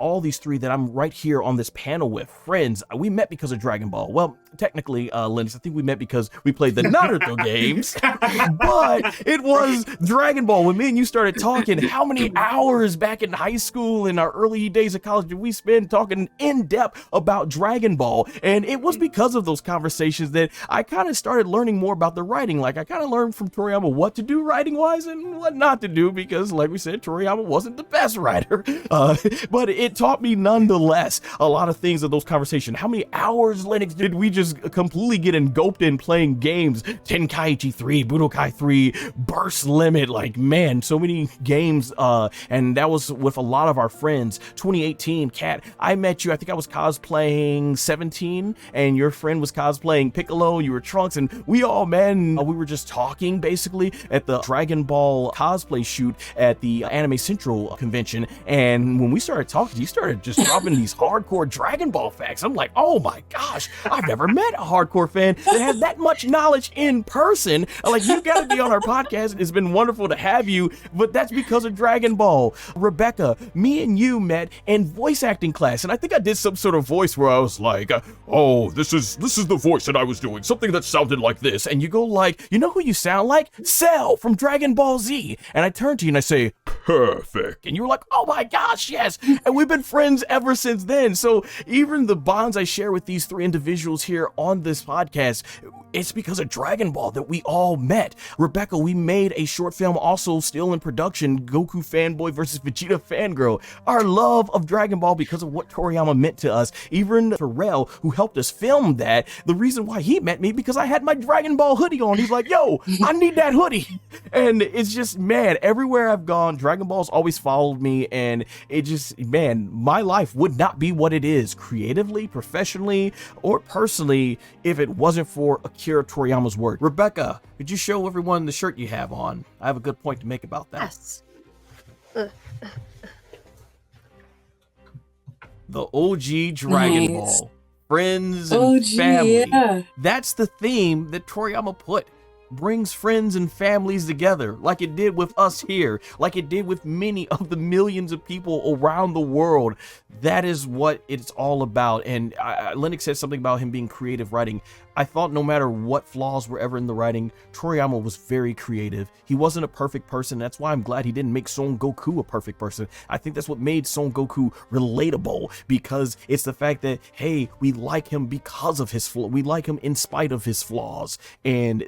all these three that I'm right here on this panel with, friends. We met because of Dragon Ball. Well, technically, Linus, I think we met because we played the Naruto games, but it was Dragon Ball. When me and you started talking, how many hours back in high school, in our early days of college, did we spend talking in depth about Dragon Ball? And it was because of those conversations that I kind of started learning more about the writing. Like, I kind of learned from Toriyama what to do writing-wise and what not to do, because like we said, Toriyama wasn't the best writer, but it taught me nonetheless a lot of things of those conversations. How many hours, Lennox, did we just completely get engulfed in playing games? Tenkaichi 3, Budokai 3, Burst Limit, like, man, so many games, and that was with a lot of our friends. 2018, Kat, I met you, I think I was cosplaying 17, and your friend was cosplaying Piccolo, you were Trunks, and we all, man, we were just talking basically at the Dragon Ball cosplay shoot at the Anime Central convention, and when we started talking, you started just dropping these hardcore Dragon Ball facts. I'm like, oh my gosh, I've never met a hardcore fan that has that much knowledge in person. Like, you gotta be on our podcast. It's been wonderful to have you, but that's because of Dragon Ball. Rebecca, me and you met in voice acting class, and I think I did some sort of voice where I was like, oh, this is the voice that I was doing, something that sounded like this, and you go like, you know who you sound like? Cell from Dragon Ball Z. And I turn to you and I say, perfect. And you were like, oh my gosh, yes. And we've been friends ever since then. So even the bonds I share with these three individuals here on this podcast, it's because of Dragon Ball that we all met. Rebecca, we made a short film also still in production, Goku Fanboy versus Vegeta Fangirl. Our love of Dragon Ball because of what Toriyama meant to us. Even Terrell, who helped us film that, the reason why he met me because I had my Dragon Ball hoodie on. He's like, yo, I need that hoodie. And it's just, man, everywhere I've gone, Dragon Ball's always followed me, and it just, man, my life would not be what it is creatively, professionally, or personally if it wasn't for Akira Toriyama's work. Rebecca, could you show everyone the shirt you have on? I have a good point to make about that. Yes. The OG Dragon Nice. Ball. Friends and OG, family. yeah. That's the theme that Toriyama put. Brings friends and families together, like it did with us here, like it did with many of the millions of people around the world. That is what it's all about. And Lennox said something about him being creative writing. I thought no matter what flaws were ever in the writing, Toriyama was very creative. He wasn't a perfect person. That's why I'm glad he didn't make Son Goku a perfect person. I think that's what made Son Goku relatable, because it's the fact that, hey, we like him because of his flaws. We like him in spite of his flaws. And